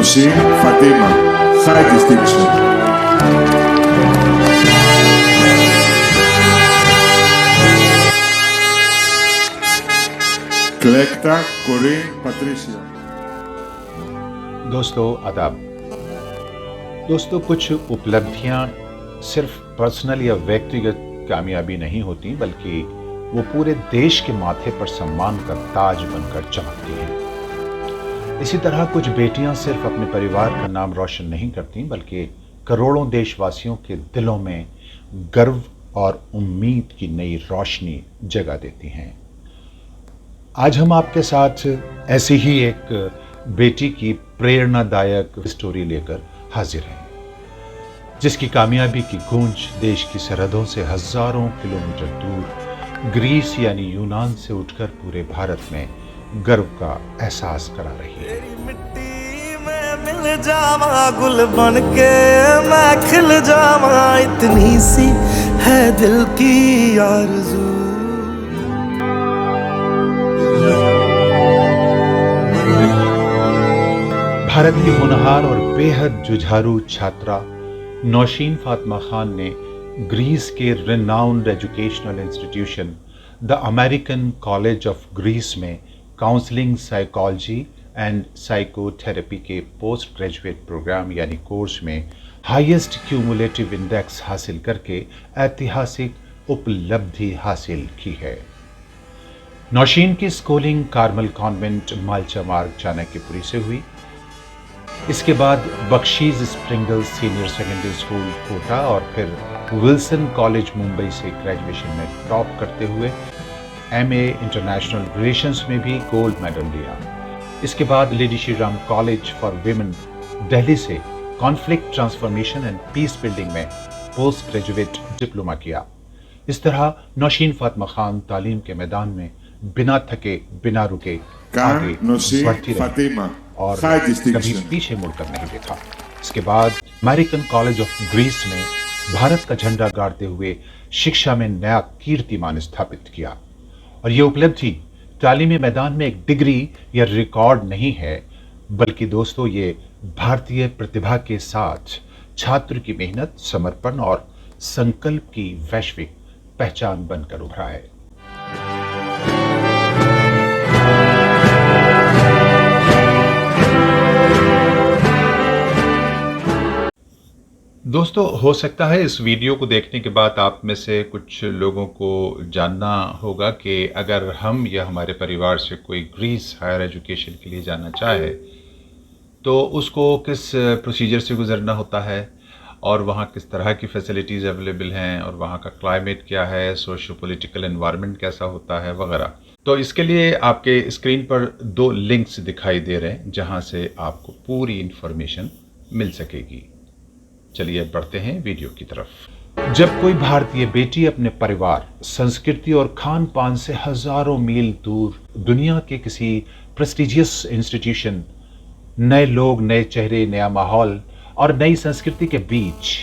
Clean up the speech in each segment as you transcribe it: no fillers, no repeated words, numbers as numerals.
Nosheen Fatima, high distinction. Collector Corinne Patricia. दोस्तों आदाब। दोस्तों, कुछ उपलब्धियां सिर्फ पर्सनल या व्यक्तिगत कामयाबी नहीं होती, बल्कि वो पूरे देश के माथे पर सम्मान का ताज बनकर चमकती हैं। इसी तरह कुछ बेटियां सिर्फ अपने परिवार का नाम रोशन नहीं करती, बल्कि करोड़ों देशवासियों के दिलों में गर्व और उम्मीद की नई रोशनी जगा देती हैं। आज हम आपके साथ ऐसी ही एक बेटी की प्रेरणादायक स्टोरी लेकर हाजिर हैं, जिसकी कामयाबी की गूंज देश की सरहदों से हजारों किलोमीटर दूर ग्रीस यानी यूनान से उठकर पूरे भारत में गर्व का एहसास करा रही है। मिट्टी में मिल जावा गुल बन के मैं खिल जावा, इतनी सी है दिल की आरज़ू। भारत की होनहार और बेहद जुझारू छात्रा नौशीन फातिमा खान ने ग्रीस के renowned educational institution the American college of Greece में काउंसलिंग साइकोलॉजी एंड साइकोथेरेपी के पोस्ट ग्रेजुएट प्रोग्राम यानी कोर्स में हाईएस्ट क्यूमुलेटिव इंडेक्स हासिल करके ऐतिहासिक उपलब्धि हासिल की है। नौशीन की स्कूलिंग कार्मल कॉन्वेंट मालचा मार्ग चाणक्यपुरी से हुई। इसके बाद बख्शीज स्प्रिंगल सीनियर सेकेंडरी स्कूल कोटा और फिर विल्सन कॉलेज मुंबई से ग्रेजुएशन में टॉप करते हुए एमए इंटरनेशनल रिलेशंस में भी गोल्ड मेडल लिया। इसके बाद lady Shri Ram college for women Delhi से conflict transformation and peace building में पोस्ट ग्रेजुएट डिप्लोमा किया। इस तरह नौशीन फातिमा खान तालीम के मैदान में बिना थके बिना रुके आगे बढ़ती रही और कभी पीछे मुड़कर नहीं देखा। इसके बाद अमेरिकन कॉलेज ऑफ ग्रीस में भारत का झंडा गाड़ते हुए शिक्षा में नया कीर्तिमान स्थापित किया। और ये उपलब्धि तालीमी मैदान में एक डिग्री या रिकॉर्ड नहीं है, बल्कि दोस्तों ये भारतीय प्रतिभा के साथ छात्र की मेहनत, समर्पण और संकल्प की वैश्विक पहचान बनकर उभरा है। दोस्तों, हो सकता है इस वीडियो को देखने के बाद आप में से कुछ लोगों को जानना होगा कि अगर हम या हमारे परिवार से कोई ग्रीस हायर एजुकेशन के लिए जाना चाहे तो उसको किस प्रोसीजर से गुजरना होता है और वहाँ किस तरह की फैसिलिटीज़ अवेलेबल हैं और वहाँ का क्लाइमेट क्या है, सोशो पॉलिटिकल एनवायरनमेंट कैसा होता है वगैरह। तो इसके लिए आपके स्क्रीन पर 2 लिंक्स दिखाई दे रहे हैं जहाँ से आपको पूरी इन्फॉर्मेशन मिल सकेगी। चलिए बढ़ते हैं वीडियो की तरफ। जब कोई भारतीय बेटी अपने परिवार, संस्कृति और खान पान से हजारों मील दूर दुनिया के किसी प्रेस्टिजियस इंस्टीट्यूशन, नए लोग, नए चेहरे, नया माहौल और नई संस्कृति के बीच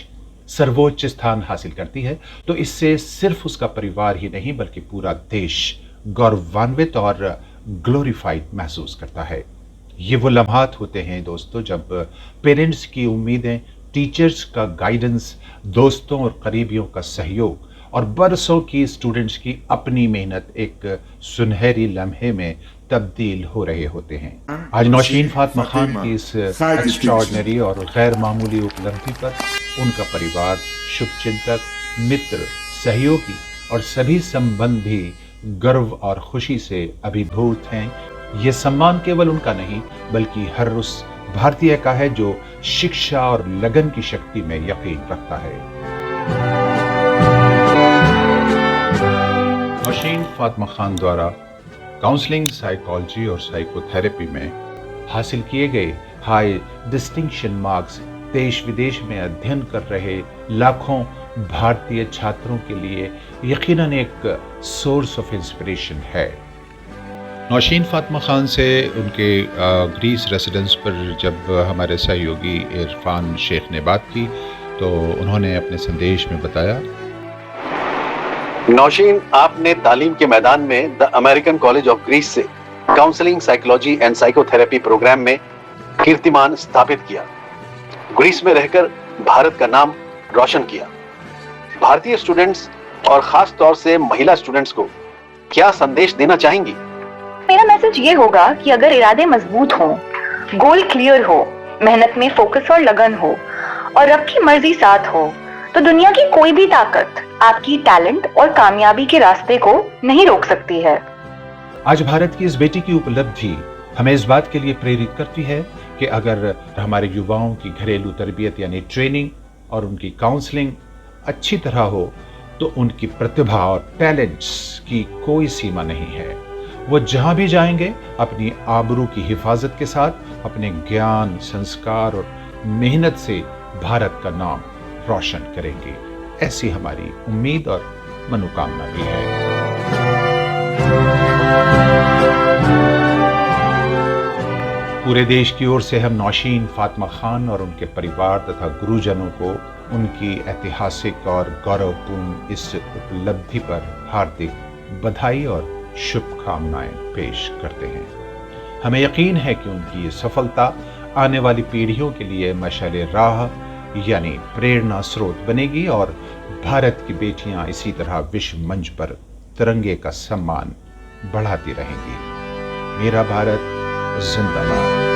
सर्वोच्च स्थान हासिल करती है, तो इससे सिर्फ उसका परिवार ही नहीं बल्कि पूरा देश गौरवान्वित और ग्लोरीफाइड महसूस करता है। ये वो लम्हात होते हैं दोस्तों जब पेरेंट्स की उम्मीदें, टीचर्स का गाइडेंस, दोस्तों और करीबियों का सहयोग और बरसों की स्टूडेंट्स की अपनी मेहनत एक सुनहरी लम्हे में तब्दील हो रहे होते हैं। आज नौशीन फातिमा खान की इस एक्स्ट्राऑर्डिनरी और गैर मामूली उपलब्धि पर उनका परिवार, शुभचिंतक, मित्र, सहयोगी और सभी संबंधी गर्व और खुशी से अभिभूत हैं। ये सम्मान केवल उनका नहीं बल्कि हर उस भारतीय का है जो शिक्षा और लगन की शक्ति में यकीन रखता है। नौशीन फातिमा खान द्वारा काउंसलिंग, साइकोलॉजी और साइकोथेरेपी में हासिल किए गए हाई डिस्टिंक्शन मार्क्स देश विदेश में अध्ययन कर रहे लाखों भारतीय छात्रों के लिए यकीनन एक सोर्स ऑफ इंस्पिरेशन है। नौशीन फातिमा खान से उनके ग्रीस रेसिडेंस पर जब हमारे सहयोगी इरफान शेख ने बात की तो उन्होंने अपने संदेश में बताया, नौशीन, आपने तालीम के मैदान में the American college of Greece से counselling, psychology and psychotherapy programme में कीर्तिमान स्थापित किया, ग्रीस में रहकर भारत का नाम रोशन किया। भारतीय स्टूडेंट्स और खास तौर से महिला स्टूडेंट्स को क्या संदेश देना चाहेंगी? मेरा मैसेज ये होगा कि अगर इरादे मजबूत हों, गोल क्लियर हो, मेहनत में फोकस और लगन हो और रब की मर्जी साथ हो, तो दुनिया की कोई भी ताकत आपकी टैलेंट और कामयाबी के रास्ते को नहीं रोक सकती है। आज भारत की इस बेटी की उपलब्धि हमें इस बात के लिए प्रेरित करती है कि अगर हमारे युवाओं की घरेलू तरबियत यानी ट्रेनिंग और उनकी काउंसलिंग अच्छी तरह हो तो उनकी प्रतिभा और टैलेंट्स की कोई सीमा नहीं है। वो जहां भी जाएंगे अपनी आबरू की हिफाजत के साथ अपने ज्ञान, संस्कार और मेहनत से भारत का नाम रोशन करेंगे। ऐसी हमारी उम्मीद और मनोकामना भी है। पूरे देश की ओर से हम नौशीन फातिमा खान और उनके परिवार तथा गुरुजनों को उनकी ऐतिहासिक और गौरवपूर्ण इस उपलब्धि पर हार्दिक बधाई और शुभकामनाएं पेश करते हैं। हमें यकीन है कि उनकी ये सफलता आने वाली पीढ़ियों के लिए मशाले राह यानी प्रेरणा स्रोत बनेगी और भारत की बेटियां इसी तरह विश्व मंच पर तिरंगे का सम्मान बढ़ाती रहेंगी। मेरा भारत जिंदाबाद।